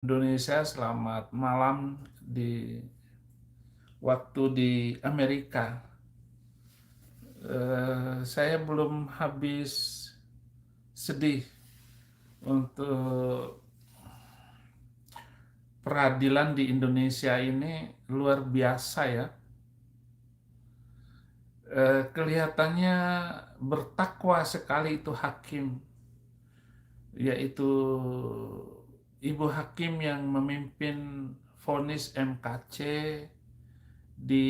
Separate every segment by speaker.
Speaker 1: Indonesia, selamat malam di waktu di Amerika. Saya belum habis sedih untuk peradilan di Indonesia ini luar biasa ya. Kelihatannya bertakwa sekali itu hakim, yaitu Ibu Hakim yang memimpin vonis MKC di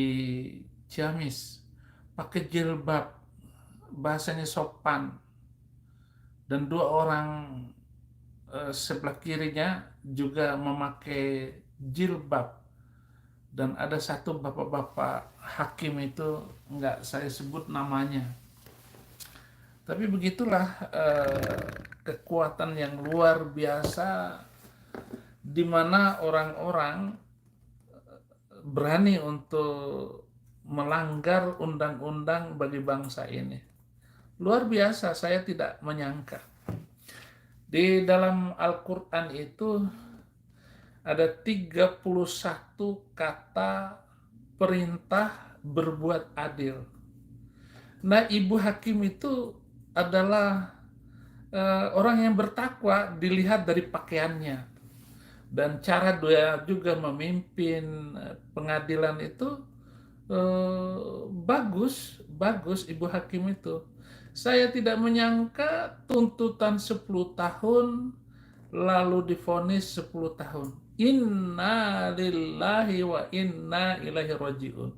Speaker 1: Ciamis, pakai jilbab, bahasanya sopan, dan dua orang sebelah kirinya juga memakai jilbab, dan ada satu bapak-bapak hakim itu nggak saya sebut namanya, tapi begitulah kekuatan yang luar biasa di mana orang-orang berani untuk melanggar undang-undang bagi bangsa ini. Luar biasa, saya tidak menyangka. Di dalam Al-Quran itu ada 31 kata perintah berbuat adil. Nah, Ibu Hakim itu adalah orang yang bertakwa dilihat dari pakaiannya. Dan cara dia juga memimpin pengadilan itu bagus, bagus Ibu Hakim itu. Saya tidak menyangka tuntutan 10 tahun lalu divonis 10 tahun. Inna lillahi wa inna ilaihi rajiun.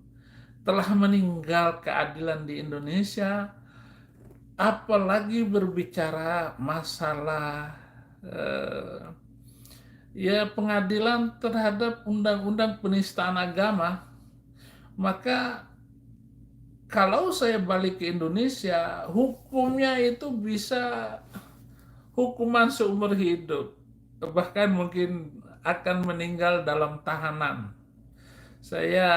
Speaker 1: Telah meninggal keadilan di Indonesia, apalagi berbicara masalah ya pengadilan terhadap undang-undang penistaan agama. Maka kalau saya balik ke Indonesia, hukumnya itu bisa hukuman seumur hidup, bahkan mungkin akan meninggal dalam tahanan. Saya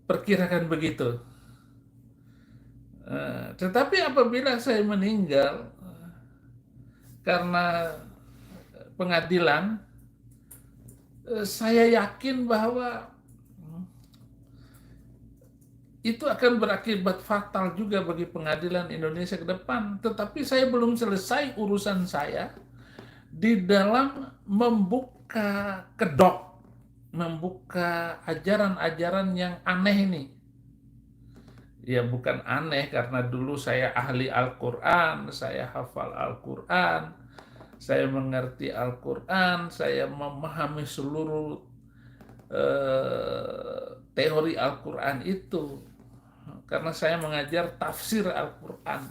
Speaker 1: perkirakan begitu. Tetapi apabila saya meninggal karena pengadilan, saya yakin bahwa itu akan berakibat fatal juga bagi pengadilan Indonesia ke depan. Tetapi saya belum selesai urusan saya di dalam membuka kedok, membuka ajaran-ajaran yang aneh ini. Ya bukan aneh karena dulu saya ahli Al-Quran, saya hafal Al-Quran, saya mengerti Al-Quran, saya memahami seluruh teori Al-Quran itu. Karena saya mengajar tafsir Al-Quran.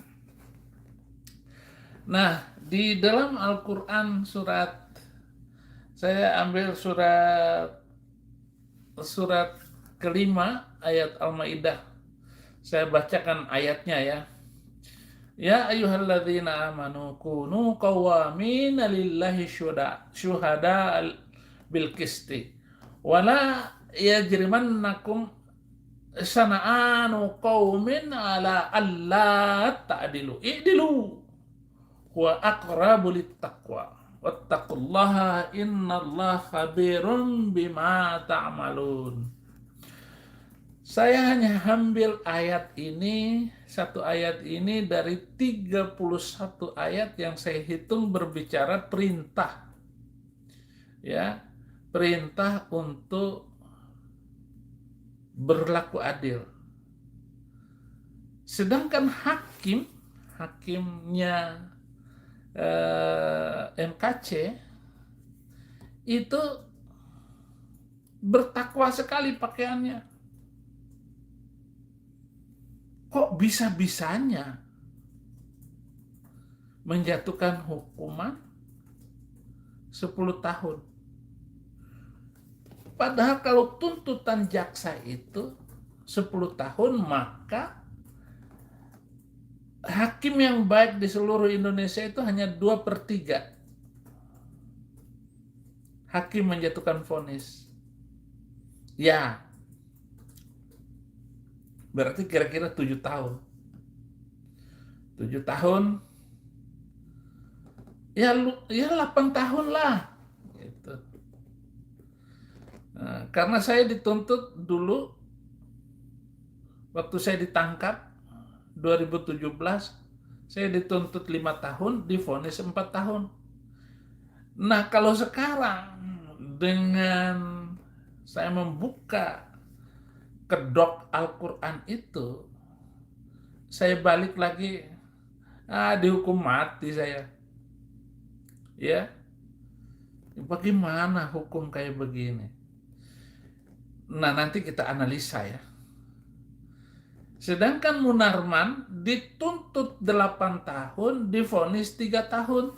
Speaker 1: Nah, di dalam Al-Quran saya ambil surat kelima ayat Al-Maidah. Saya bacakan ayatnya ya. Ya ayyuhalladzina amanu kunu qawwamina lillahi syuhada bil qisti. Wala yajrimannakum sana'anu qaumin ala alla ta'dilu. I'dilu huwa aqrabu littaqwa. Wattaqullaha innallaha khabirun bima ta'malun. Saya hanya ambil ayat ini, satu ayat ini dari 31 ayat yang saya hitung berbicara perintah. Ya, perintah untuk berlaku adil. Sedangkan hakimnya MKC itu bertakwa sekali pakaiannya. Kok bisa-bisanya menjatuhkan hukuman 10 tahun? Padahal kalau tuntutan jaksa itu 10 tahun, maka hakim yang baik di seluruh Indonesia itu hanya 2/3 hakim menjatuhkan vonis. Ya, berarti kira-kira 7 tahun. 7 tahun, ya 8 tahun lah. Gitu. karena saya dituntut dulu waktu saya ditangkap 2017, saya dituntut 5 tahun, divonis 4 tahun. Nah, kalau sekarang dengan saya membuka kedok Al-Quran itu, saya balik lagi, dihukum mati saya. Ya, bagaimana hukum kayak begini? Nah, nanti kita analisa ya. Sedangkan Munarman dituntut 8 tahun, divonis 3 tahun.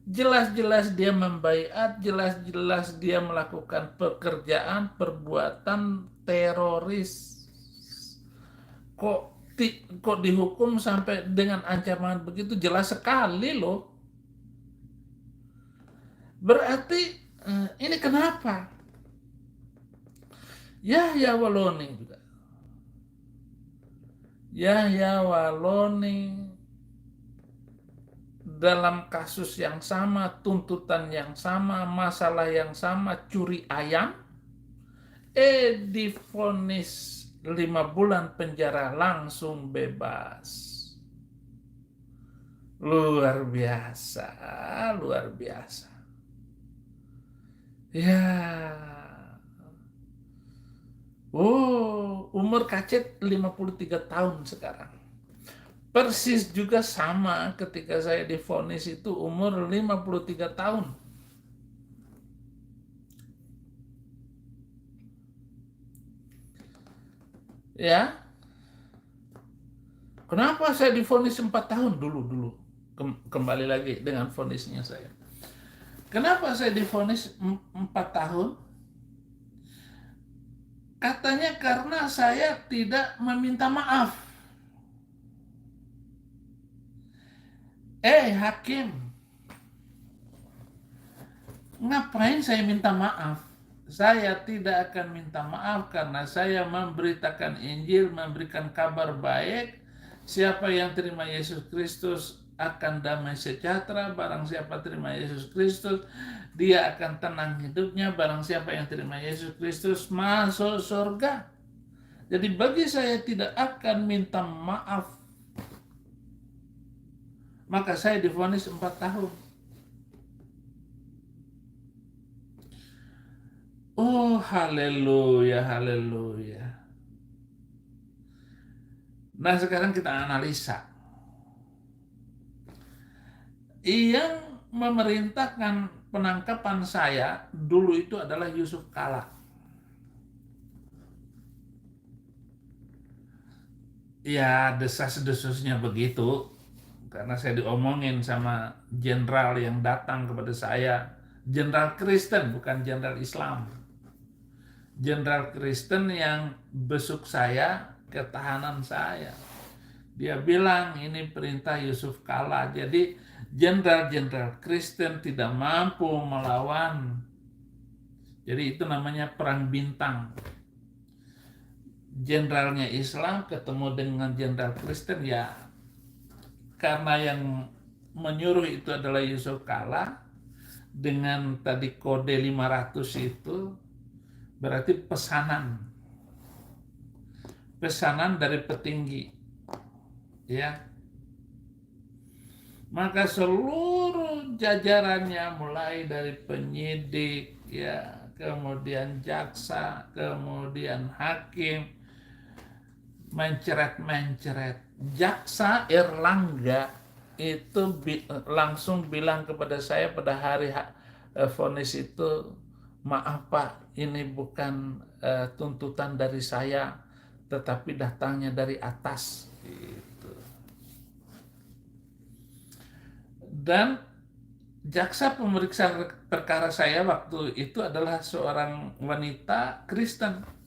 Speaker 1: Jelas-jelas dia membaiat, jelas-jelas dia melakukan pekerjaan, perbuatan teroris. Kok dihukum sampai dengan ancaman begitu? Jelas sekali loh. Berarti ini kenapa? Yahya Waloni juga. Yahya Waloni dalam kasus yang sama, tuntutan yang sama, masalah yang sama, curi ayam, divonis 5 bulan penjara langsung bebas. Luar biasa, luar biasa. Ya. Umur Kacet 53 tahun sekarang. Persis juga sama ketika saya divonis itu umur 53 tahun. Ya. Kenapa saya divonis 4 tahun dulu? Kembali lagi dengan vonisnya saya. Kenapa saya divonis 4 tahun? Katanya karena saya tidak meminta maaf. Hakim, ngapain saya minta maaf? Saya tidak akan minta maaf karena saya memberitakan Injil, memberikan kabar baik. Siapa yang terima Yesus Kristus akan damai sejahtera. Barang siapa terima Yesus Kristus, dia akan tenang hidupnya. Barang siapa yang terima Yesus Kristus masuk surga. Jadi bagi saya tidak akan minta maaf. Maka saya divonis 4 tahun. Oh, haleluya, haleluya. Nah, sekarang kita analisa. Yang memerintahkan penangkapan saya dulu itu adalah Yusuf Kala. Ya, desas-desusnya begitu. Karena saya diomongin sama jenderal yang datang kepada saya. Jenderal Kristen, bukan jenderal Islam. Jenderal Kristen yang besuk saya, ketahanan saya. Dia bilang ini perintah Yusuf Kala. Jadi jenderal-jenderal Kristen tidak mampu melawan. Jadi itu namanya perang bintang. Jenderalnya Islam ketemu dengan jenderal Kristen, ya karena yang menyuruh itu adalah Yusuf Kala dengan tadi kode 500 itu berarti pesanan dari petinggi, ya. Maka seluruh jajarannya mulai dari penyidik, ya, kemudian jaksa, kemudian hakim menceret. Jaksa Erlangga itu langsung bilang kepada saya pada hari vonis itu, maaf Pak, ini bukan tuntutan dari saya, tetapi datangnya dari atas. Gitu. Dan jaksa pemeriksa perkara saya waktu itu adalah seorang wanita Kristen.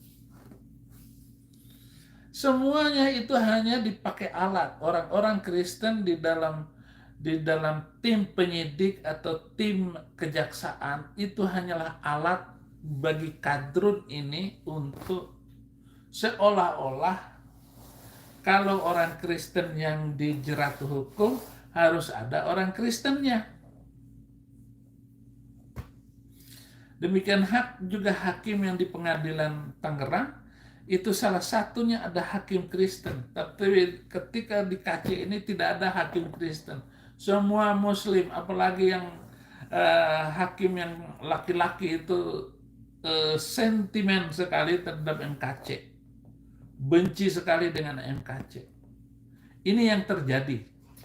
Speaker 1: Semuanya itu hanya dipakai alat. Orang-orang Kristen di dalam tim penyidik atau tim kejaksaan itu hanyalah alat bagi kadrun ini untuk seolah-olah kalau orang Kristen yang dijerat hukum harus ada orang Kristennya. Demikian juga hakim yang di pengadilan Tangerang, itu salah satunya ada hakim Kristen. Tapi ketika di KC ini tidak ada hakim Kristen. Semua Muslim, apalagi yang hakim yang laki-laki itu sentimen sekali terhadap MKC. Benci sekali dengan MKC. Ini yang terjadi,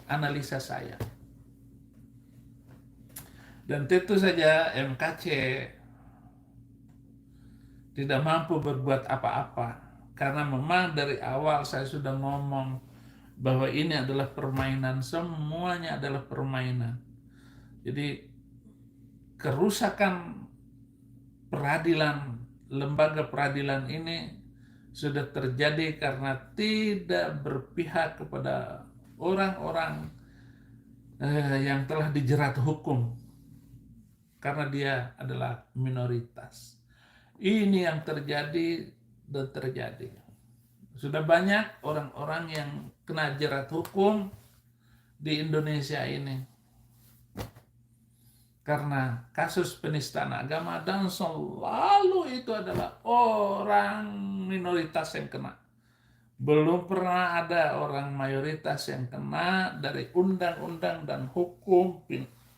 Speaker 1: analisa saya. Dan tentu saja MKC tidak mampu berbuat apa-apa, karena memang dari awal saya sudah ngomong bahwa ini adalah permainan, semuanya adalah permainan. Jadi kerusakan peradilan, lembaga peradilan ini sudah terjadi karena tidak berpihak kepada orang-orang yang telah dijerat hukum, karena dia adalah minoritas. Ini yang terjadi dan terjadi. Sudah banyak orang-orang yang kena jerat hukum di Indonesia ini karena kasus penistaan agama, dan selalu itu adalah orang minoritas yang kena. Belum pernah ada orang mayoritas yang kena dari undang-undang dan hukum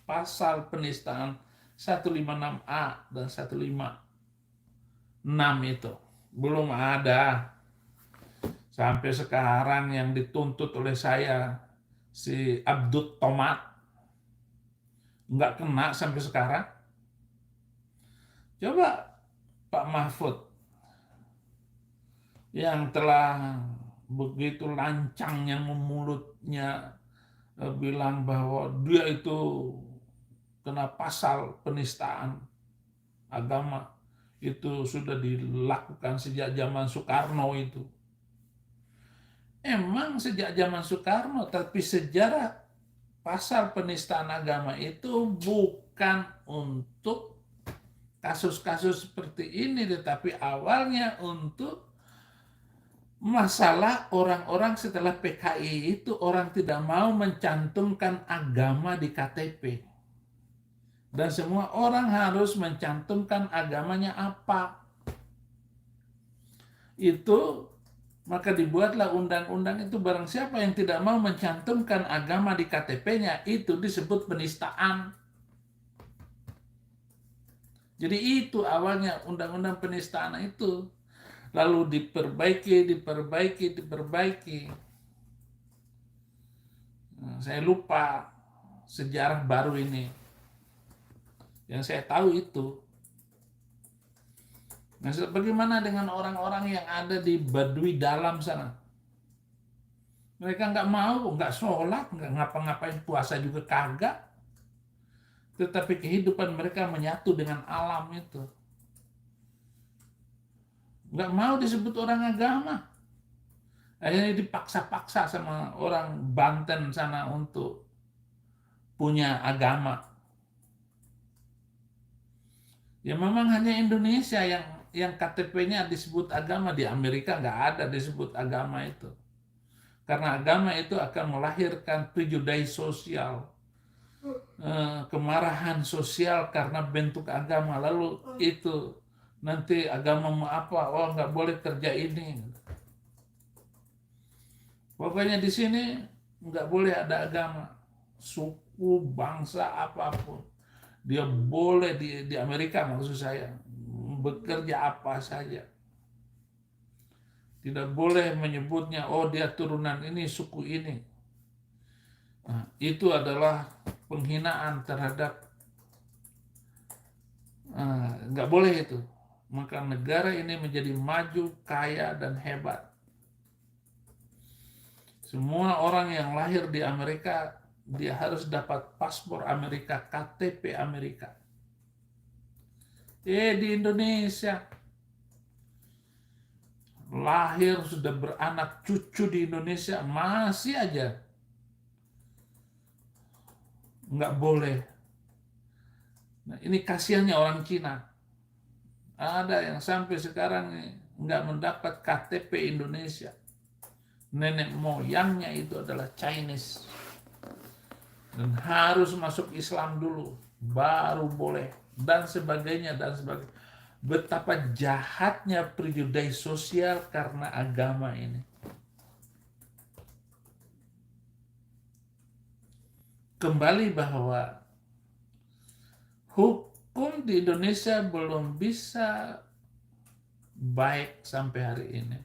Speaker 1: pasal penistaan 156A dan 156 itu. Belum ada. Sampai sekarang yang dituntut oleh saya, si Abdul Tomat, nggak kena sampai sekarang. Coba Pak Mahfud yang telah begitu lancangnya mulutnya bilang bahwa dia itu kena pasal penistaan agama, itu sudah dilakukan sejak zaman Soekarno itu. Emang sejak zaman Soekarno, tapi sejarah pasal penistaan agama itu bukan untuk kasus-kasus seperti ini, tetapi awalnya untuk masalah orang-orang setelah PKI itu orang tidak mau mencantumkan agama di KTP. Dan semua orang harus mencantumkan agamanya apa. Itu maka dibuatlah undang-undang itu, barang siapa yang tidak mau mencantumkan agama di KTP-nya, itu disebut penistaan. Jadi itu awalnya undang-undang penistaan itu. Lalu diperbaiki. Nah, saya lupa sejarah baru ini. Yang saya tahu itu. Nah, bagaimana dengan orang-orang yang ada di Baduy Dalam sana? Mereka nggak mau, nggak sholat, nggak ngapa-ngapain, puasa juga kagak. Tetapi kehidupan mereka menyatu dengan alam itu. Nggak mau disebut orang agama. Akhirnya dipaksa-paksa sama orang Banten sana untuk punya agama. Ya memang hanya Indonesia yang KTP-nya disebut agama. Di Amerika nggak ada disebut agama itu. Karena agama itu akan melahirkan prejudice sosial, kemarahan sosial karena bentuk agama. Lalu itu nanti agamamu apa? Oh, nggak boleh kerja ini. Pokoknya di sini nggak boleh ada agama, suku, bangsa, apapun. Dia boleh di Amerika, maksud saya, bekerja apa saja. Tidak boleh menyebutnya, oh dia turunan ini, suku ini. Nah, itu adalah penghinaan terhadap, nggak boleh itu. Maka negara ini menjadi maju, kaya, dan hebat. Semua orang yang lahir di Amerika, dia harus dapat paspor Amerika, KTP Amerika. Di Indonesia, lahir sudah beranak cucu di Indonesia, masih aja nggak boleh. Nah, ini kasihannya orang Cina. Ada yang sampai sekarang nggak mendapat KTP Indonesia. Nenek moyangnya itu adalah Chinese. Dan harus masuk Islam dulu, baru boleh. dan sebagainya dan sebagainya. Betapa jahatnya prejudice sosial karena agama ini. Kembali bahwa hukum di Indonesia belum bisa baik sampai hari ini.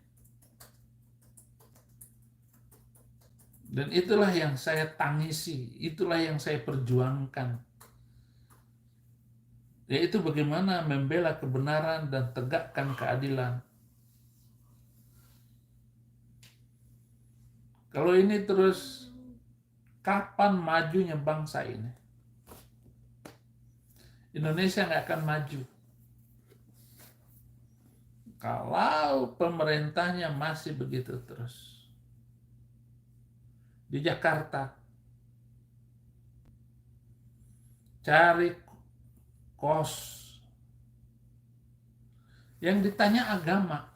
Speaker 1: Dan itulah yang saya tangisi, itulah yang saya perjuangkan. Yaitu bagaimana membela kebenaran dan tegakkan keadilan. Kalau ini terus, kapan majunya bangsa ini? Indonesia nggak akan maju kalau pemerintahnya masih begitu terus. Di Jakarta, cari kos, yang ditanya agama.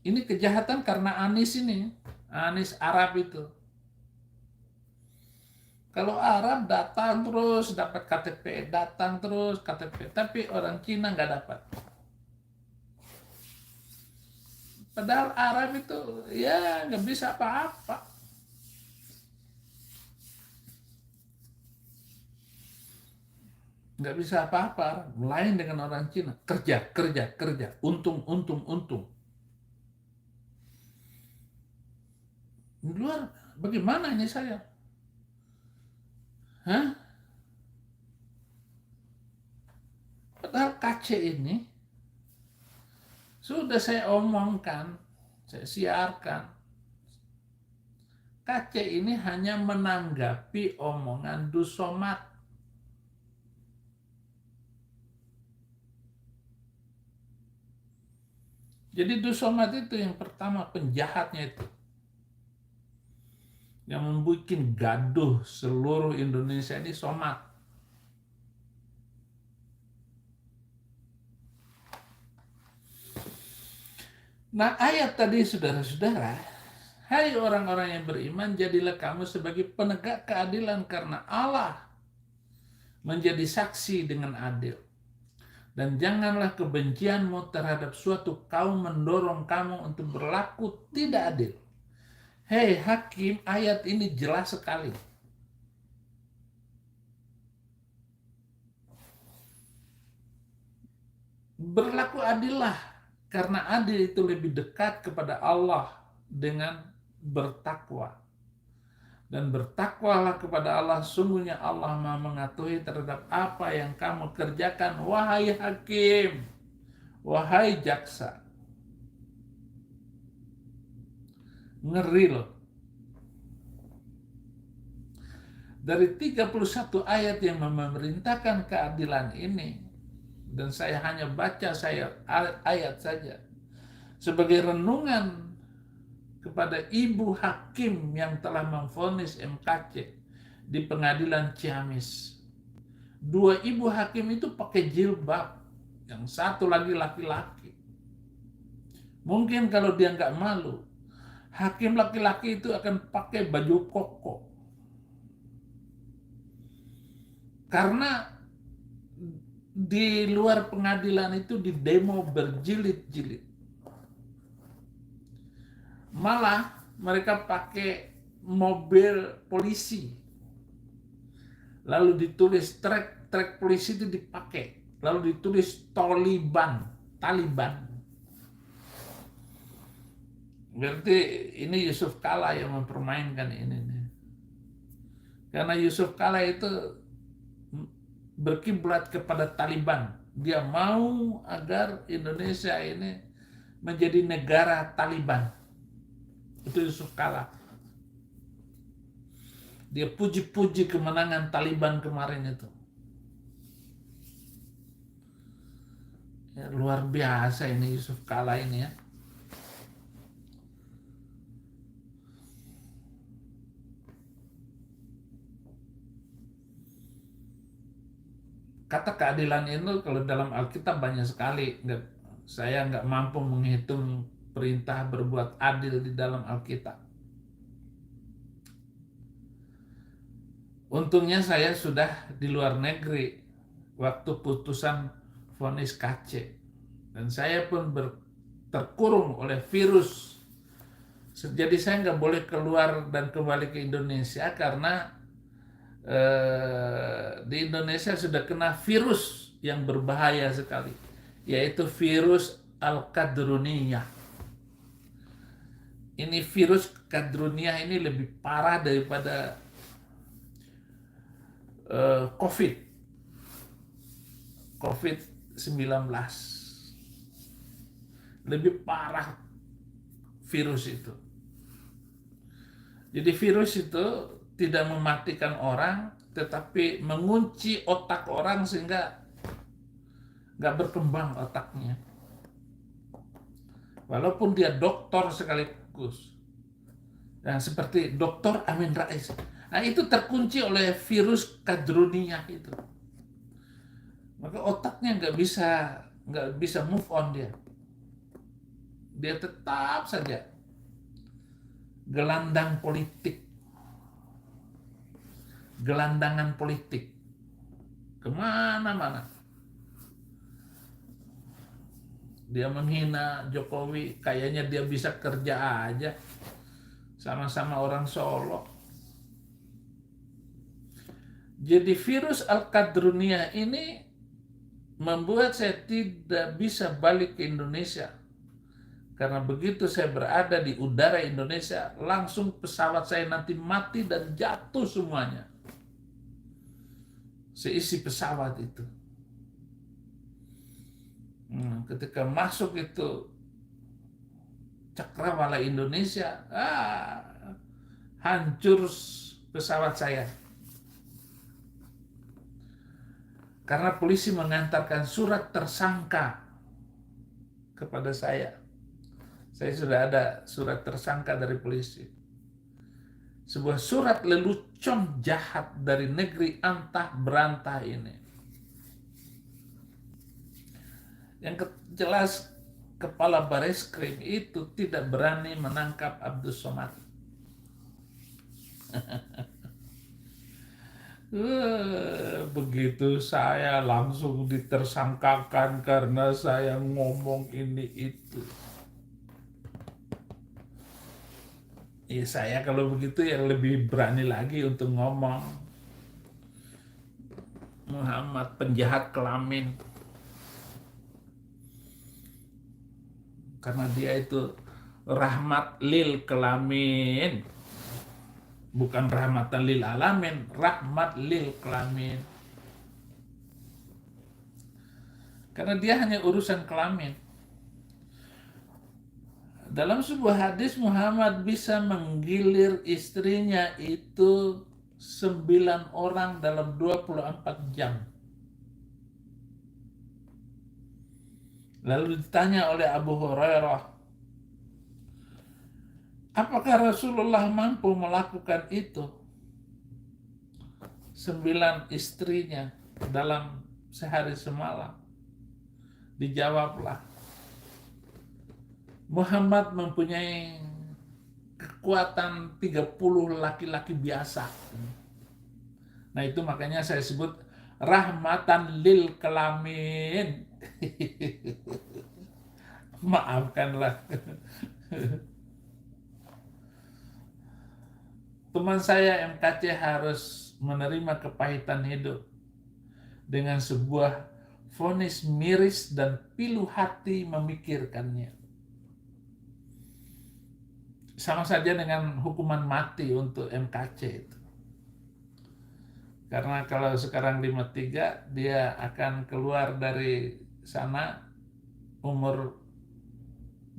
Speaker 1: Ini kejahatan karena Anies ini, Anies Arab itu. Kalau Arab datang terus dapat KTP, datang terus KTP, tapi orang Cina nggak dapat. Padahal Arab itu ya nggak bisa apa-apa. Nggak bisa apa-apa. Lain dengan orang Cina, kerja, kerja, kerja, untung, untung, untung. Di luar, bagaimana ini saya? Hah? Padahal KC ini sudah saya omongkan, saya siarkan. KC ini hanya menanggapi omongan Dus Somad. Jadi Dus Somad itu yang pertama penjahatnya itu. Yang membuat gaduh seluruh Indonesia ini Somad. Nah, ayat tadi saudara-saudara, hai orang-orang yang beriman, jadilah kamu sebagai penegak keadilan karena Allah menjadi saksi dengan adil. Dan janganlah kebencianmu terhadap suatu kaum mendorong kamu untuk berlaku tidak adil. Hei hakim, ayat ini jelas sekali. Berlaku adillah, karena adil itu lebih dekat kepada Allah dengan bertakwa. Dan bertakwalah kepada Allah, sungguhnya Allah Maha mengetahui terhadap apa yang kamu kerjakan, wahai hakim, wahai jaksa. Ngeri loh. Dari 31 ayat yang memerintahkan keadilan ini, dan saya hanya baca ayat saja, sebagai renungan kepada ibu hakim yang telah memvonis MKC di pengadilan Ciamis. Dua ibu hakim itu pakai jilbab, yang satu lagi laki-laki. Mungkin kalau dia nggak malu, hakim laki-laki itu akan pakai baju koko. Karena di luar pengadilan itu di demo berjilid-jilid. Malah mereka pakai mobil polisi. Lalu ditulis trek polisi itu dipakai. Lalu ditulis Taliban. Berarti ini Yusuf Kala yang mempermainkan ini. Karena Yusuf Kala itu berkiblat kepada Taliban. Dia mau agar Indonesia ini menjadi negara Taliban. Itu Yusuf Kala. Dia puji-puji kemenangan Taliban kemarin itu. Ya, luar biasa ini Yusuf Kala ini ya. Kata keadilan itu kalau dalam Alkitab banyak sekali. Saya nggak mampu menghitung perintah berbuat adil di dalam Alkitab. Untungnya saya sudah di luar negeri waktu putusan vonis KC. Dan saya pun terkurung oleh virus. Jadi saya nggak boleh keluar dan kembali ke Indonesia karena di Indonesia sudah kena virus yang berbahaya sekali, yaitu virus Al-Qadruniyah. Ini virus Qadruniyah ini lebih parah daripada COVID-19. Lebih parah virus itu. Jadi virus itu tidak mematikan orang, tetapi mengunci otak orang sehingga nggak berkembang otaknya. Walaupun dia dokter sekaligus. Nah, seperti Dr. Amin Rais. Nah, itu terkunci oleh virus Qadruniyah itu. Maka otaknya nggak bisa move on dia. Dia tetap saja gelandang politik, gelandangan politik, kemana-mana. Dia menghina Jokowi, kayaknya dia bisa kerja aja, sama-sama orang Solo. Jadi virus Al-Qadruniyah ini membuat saya tidak bisa balik ke Indonesia. Karena begitu saya berada di udara Indonesia, langsung pesawat saya nanti mati dan jatuh semuanya. Seisi pesawat itu. Ketika masuk itu cakrawala Indonesia, hancur pesawat saya. Karena polisi mengantarkan surat tersangka kepada saya. Saya sudah ada surat tersangka dari polisi. Sebuah surat lelucon jahat dari negeri antah berantah ini. Yang jelas kepala Bareskrim itu tidak berani menangkap Abdus Somad. Begitu saya langsung ditersangkakan karena saya ngomong ini itu. Ya saya kalau begitu ya lebih berani lagi untuk ngomong. Muhammad penjahat kelamin. Karena dia itu rahmat lil kelamin. Bukan rahmatan lil alamin, rahmat lil kelamin. Karena dia hanya urusan kelamin. Dalam sebuah hadis Muhammad bisa menggilir istrinya itu 9 orang dalam 24 jam. Lalu ditanya oleh Abu Hurairah, apakah Rasulullah mampu melakukan itu? 9 istrinya dalam sehari semalam. Dijawablah, Muhammad mempunyai kekuatan 30 laki-laki biasa. Nah itu makanya saya sebut rahmatan lil kelamin. Maafkanlah. Teman saya MKC harus menerima kepahitan hidup dengan sebuah vonis miris dan pilu hati memikirkannya. Sama saja dengan hukuman mati untuk MKC itu. Karena kalau sekarang 53, dia akan keluar dari sana umur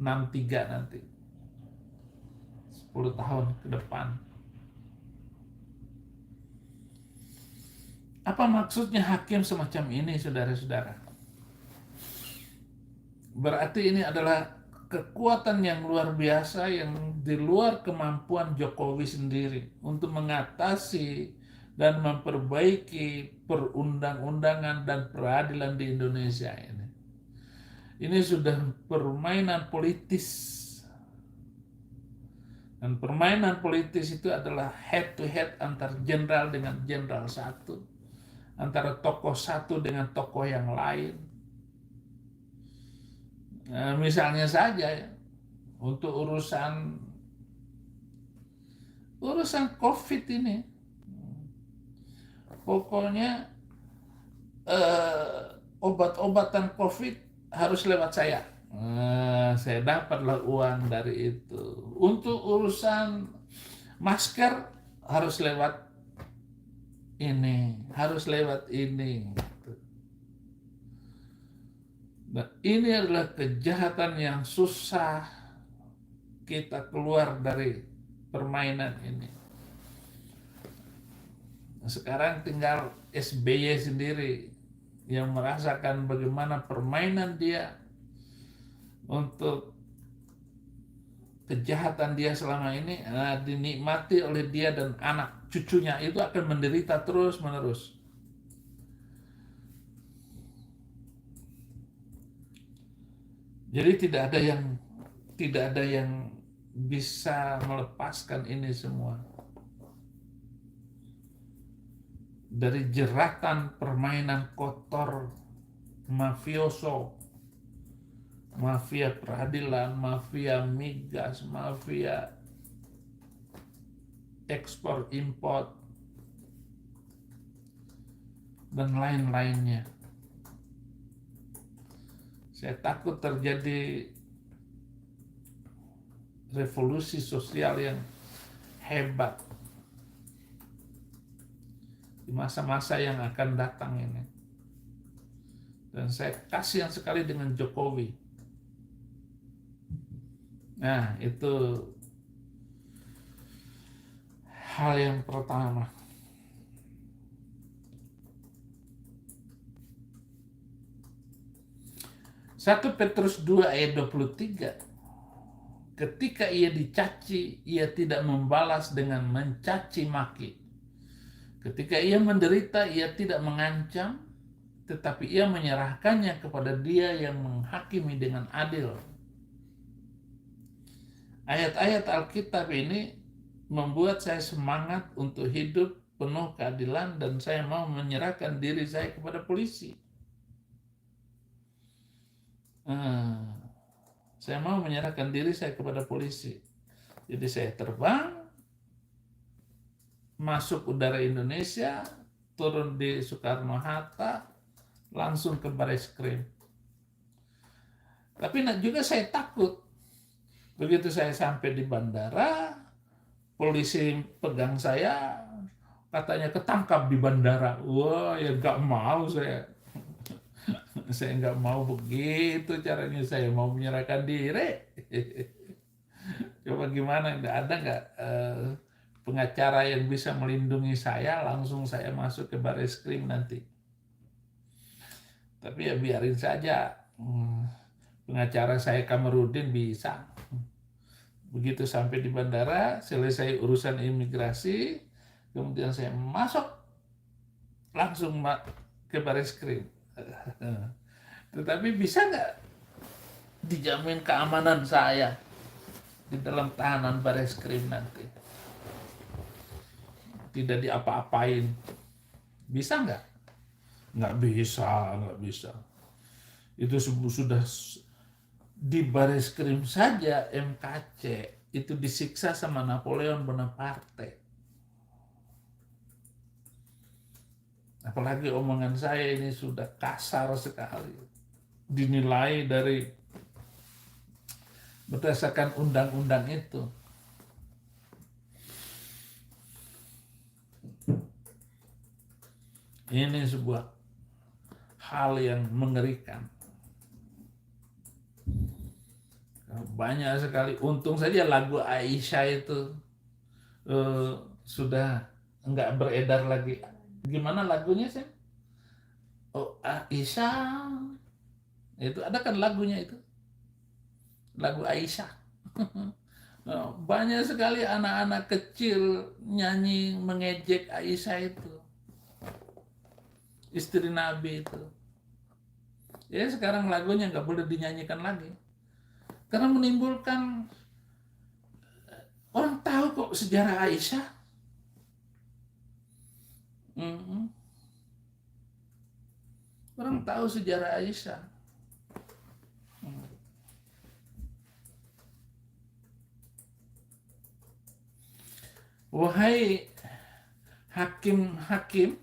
Speaker 1: 63 nanti. 10 tahun ke depan. Apa maksudnya hakim semacam ini, saudara-saudara? Berarti ini adalah kekuatan yang luar biasa yang di luar kemampuan Jokowi sendiri untuk mengatasi dan memperbaiki perundang-undangan dan peradilan di Indonesia ini. Ini sudah permainan politis Dan permainan politis itu adalah head to head antar jenderal dengan jenderal satu, antara tokoh satu dengan tokoh yang lain. Nah, misalnya saja ya, untuk urusan COVID ini, pokoknya obat-obatan COVID harus lewat saya. Saya dapatlah uang dari itu. Untuk urusan masker harus lewat ini. Nah, ini adalah kejahatan yang susah kita keluar dari permainan ini. Sekarang tinggal SBY sendiri yang merasakan bagaimana permainan dia untuk kejahatan dia selama ini dinikmati oleh dia dan anak cucunya itu akan menderita terus menerus. Jadi tidak ada yang bisa melepaskan ini semua dari jeratan permainan kotor mafioso, mafia peradilan, mafia migas, mafia ekspor impor dan lain-lainnya. Saya takut terjadi revolusi sosial yang hebat di masa-masa yang akan datang ini. Dan saya kasihan sekali dengan Jokowi. Nah, itu hal yang pertama. Satu Petrus 2 ayat 23. Ketika ia dicaci, ia tidak membalas dengan mencaci maki. Ketika ia menderita, ia tidak mengancam, tetapi ia menyerahkannya kepada Dia yang menghakimi dengan adil. Ayat-ayat Alkitab ini membuat saya semangat untuk hidup penuh keadilan dan saya mau menyerahkan diri saya kepada polisi. Saya mau menyerahkan diri saya kepada polisi. Jadi saya terbang, masuk udara Indonesia, turun di Soekarno-Hatta, langsung ke Bareskrim. Tapi juga saya takut. Begitu saya sampai di bandara, polisi pegang saya, katanya ketangkap di bandara. Wah, ya nggak mau saya. Saya nggak mau begitu caranya, saya mau menyerahkan diri. Coba gimana, ada nggak pengacara yang bisa melindungi saya, langsung saya masuk ke Bareskrim nanti. Tapi ya biarin saja, pengacara saya Kamarudin bisa. Begitu sampai di bandara, selesai urusan imigrasi, kemudian saya masuk langsung ke Bareskrim. Tetapi bisa nggak dijamin keamanan saya di dalam tahanan Bareskrim nanti? Tidak diapa-apain. Bisa nggak? Nggak bisa. Itu sudah di Bareskrim saja MKC itu disiksa sama Napoleon Bonaparte. Apalagi omongan saya ini sudah kasar sekali. Dinilai dari berdasarkan undang-undang itu. Ini sebuah hal yang mengerikan. Banyak sekali. Untung saja lagu Aisyah itu sudah enggak beredar lagi. Gimana lagunya sih? Oh, Aisyah. Itu ada kan lagunya itu. Lagu Aisyah. Banyak sekali anak-anak kecil nyanyi mengejek Aisyah itu. Istri Nabi itu. Ya sekarang lagunya nggak boleh dinyanyikan lagi. Karena menimbulkan orang tahu kok sejarah Aisyah. Orang tahu sejarah Aisyah. Wahai hakim-hakim,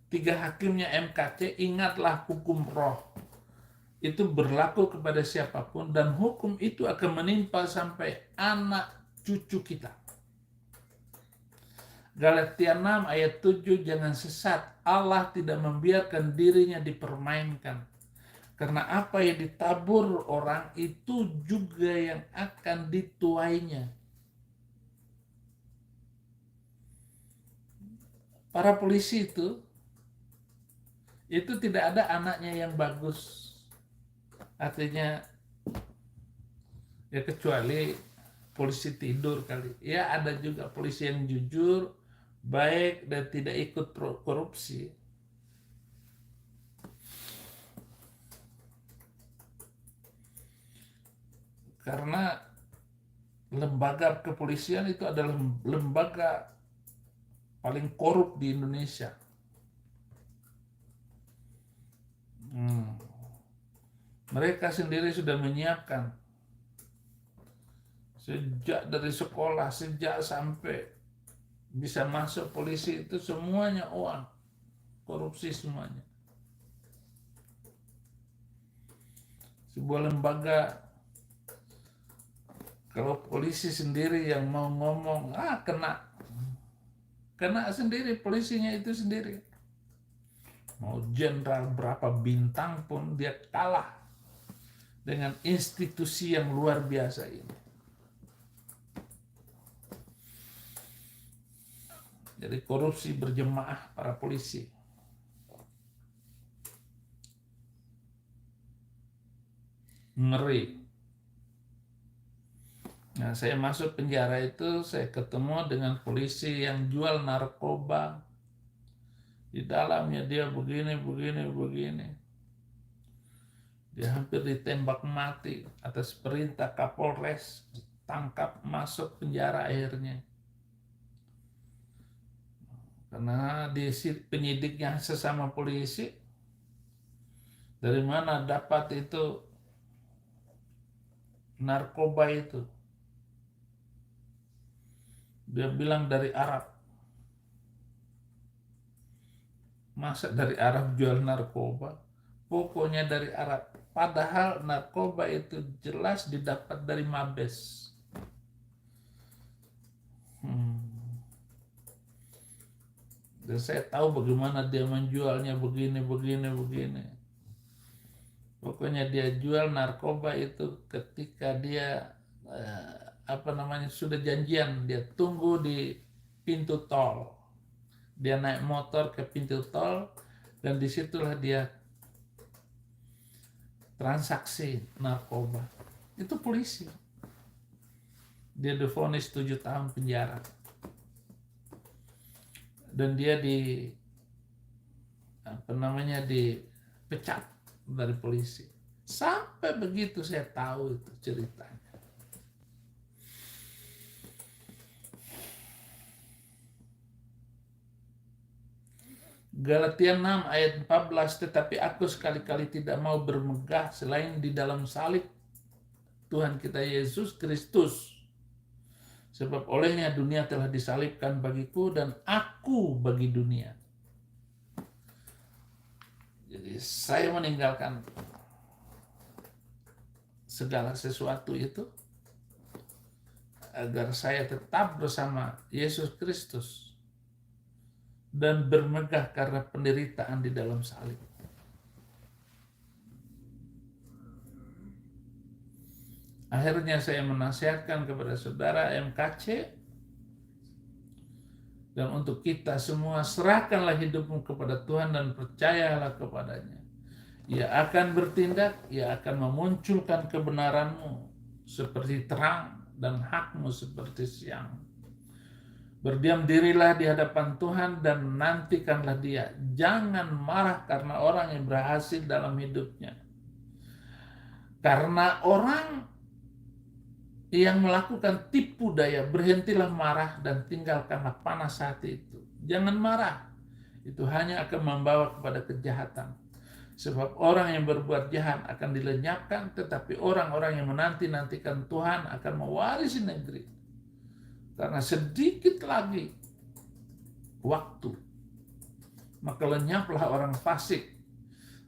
Speaker 1: 3 hakimnya MKC, ingatlah hukum roh. Itu berlaku kepada siapapun dan hukum itu akan menimpa sampai anak cucu kita. Galatia 6 ayat 7, jangan sesat. Allah tidak membiarkan dirinya dipermainkan. Karena apa yang ditabur orang itu juga yang akan dituainya. Para polisi itu tidak ada anaknya yang bagus. Artinya ya kecuali polisi tidur kali. Ya ada juga polisi yang jujur, baik dan tidak ikut korupsi. Karena lembaga kepolisian itu adalah lembaga paling korup di Indonesia. Mereka sendiri sudah menyiapkan sejak dari sekolah, sejak sampai bisa masuk polisi itu semuanya uang, korupsi semuanya. Sebuah lembaga, kalau polisi sendiri yang mau ngomong, kena sendiri, polisinya itu sendiri. Mau jenderal berapa bintang pun dia kalah dengan institusi yang luar biasa ini. Jadi korupsi berjemaah para polisi. Ngeri. Nah, saya masuk penjara itu, saya ketemu dengan polisi yang jual narkoba. Di dalamnya dia begini. Dia hampir ditembak mati atas perintah Kapolres, ditangkap masuk penjara akhirnya. Karena penyidiknya sesama polisi, dari mana dapat itu narkoba itu? Dia bilang dari Arab. Masa dari Arab jual narkoba? Pokoknya dari Arab. Padahal narkoba itu jelas didapat dari Mabes. Dan saya tahu bagaimana dia menjualnya begini. Pokoknya dia jual narkoba itu ketika dia sudah janjian, dia tunggu di pintu tol. Dia naik motor ke pintu tol dan disitulah dia transaksi narkoba. Itu polisi. Dia divonis 7 tahun penjara. Dan dia dipecat dari polisi. Sampai begitu saya tahu itu ceritanya. Galatia 6 ayat 14, tetapi aku sekali-kali tidak mau bermegah selain di dalam salib Tuhan kita Yesus Kristus. Sebab olehnya dunia telah disalibkan bagiku dan aku bagi dunia. Jadi saya meninggalkan segala sesuatu itu agar saya tetap bersama Yesus Kristus dan bermegah karena penderitaan di dalam salib. Akhirnya saya menasihatkan kepada saudara MKC, dan untuk kita semua, serahkanlah hidupmu kepada Tuhan dan percayalah kepadanya. Ia akan bertindak, ia akan memunculkan kebenaranmu seperti terang dan hakmu seperti siang. Berdiam dirilah di hadapan Tuhan dan nantikanlah Dia. Jangan marah karena orang yang berhasil dalam hidupnya. Karena orang yang melakukan tipu daya, berhentilah marah dan tinggalkanlah panas hati itu. Jangan marah, itu hanya akan membawa kepada kejahatan. Sebab orang yang berbuat jahat akan dilenyapkan, tetapi orang-orang yang menanti-nantikan Tuhan akan mewarisi negeri. Karena sedikit lagi waktu, maka lenyaplah orang fasik.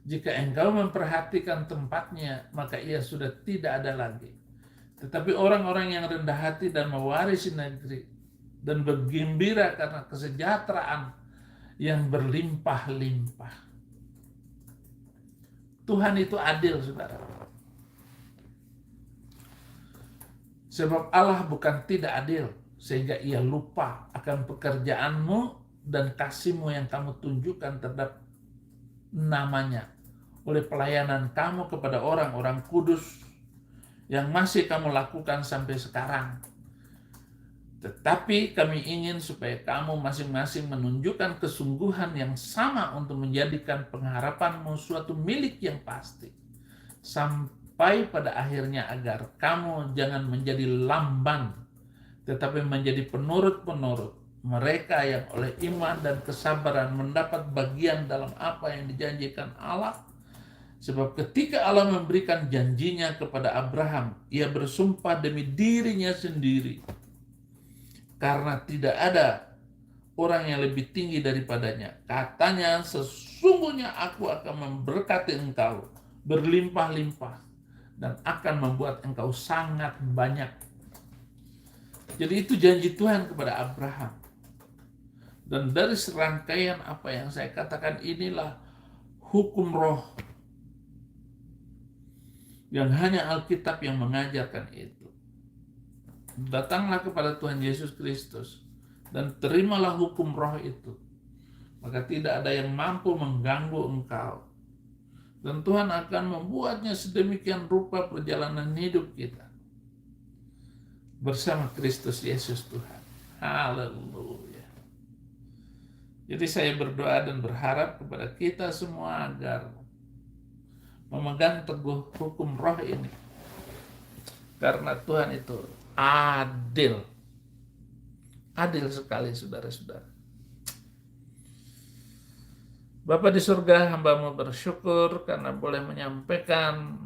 Speaker 1: Jika engkau memperhatikan tempatnya, maka ia sudah tidak ada lagi. Tetapi orang-orang yang rendah hati dan mewarisi negeri dan bergembira karena kesejahteraan yang berlimpah-limpah. Tuhan itu adil, saudara. Sebab Allah bukan tidak adil, sehingga ia lupa akan pekerjaanmu dan kasihmu yang kamu tunjukkan terhadap namanya oleh pelayanan kamu kepada orang-orang kudus yang masih kamu lakukan sampai sekarang. Tetapi kami ingin supaya kamu masing-masing menunjukkan kesungguhan yang sama untuk menjadikan pengharapanmu suatu milik yang pasti. Sampai pada akhirnya agar kamu jangan menjadi lamban, tetapi menjadi penurut-penurut mereka yang oleh iman dan kesabaran mendapat bagian dalam apa yang dijanjikan Allah. Sebab ketika Allah memberikan janjinya kepada Abraham, ia bersumpah demi dirinya sendiri. Karena tidak ada orang yang lebih tinggi daripadanya. Katanya, sesungguhnya aku akan memberkati engkau berlimpah-limpah dan akan membuat engkau sangat banyak. Jadi itu janji Tuhan kepada Abraham. Dan dari serangkaian apa yang saya katakan inilah hukum roh yang hanya Alkitab yang mengajarkan itu. Datanglah kepada Tuhan Yesus Kristus dan terimalah hukum roh itu. Maka tidak ada yang mampu mengganggu engkau. Dan Tuhan akan membuatnya sedemikian rupa perjalanan hidup kita bersama Kristus Yesus Tuhan. Haleluya. Jadi saya berdoa dan berharap kepada kita semua agar memegang teguh hukum roh ini. Karena Tuhan itu adil. Adil sekali, saudara-saudara. Bapa di surga, hamba-Mu bersyukur karena boleh menyampaikan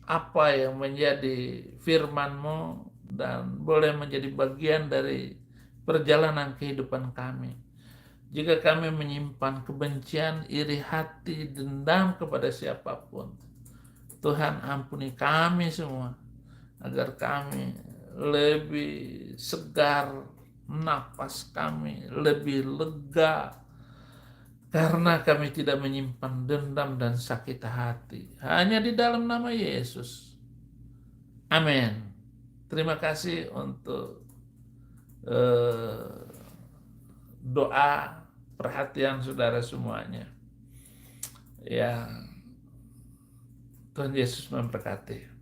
Speaker 1: apa yang menjadi firman-Mu dan boleh menjadi bagian dari perjalanan kehidupan kami. Jika kami menyimpan kebencian, iri hati, dendam kepada siapapun, Tuhan ampuni kami semua, agar kami lebih segar, napas kami lebih lega, karena kami tidak menyimpan dendam dan sakit hati. Hanya di dalam nama Yesus. Amin. Terima kasih untuk doa perhatian saudara semuanya. Ya, Tuhan Yesus memberkati.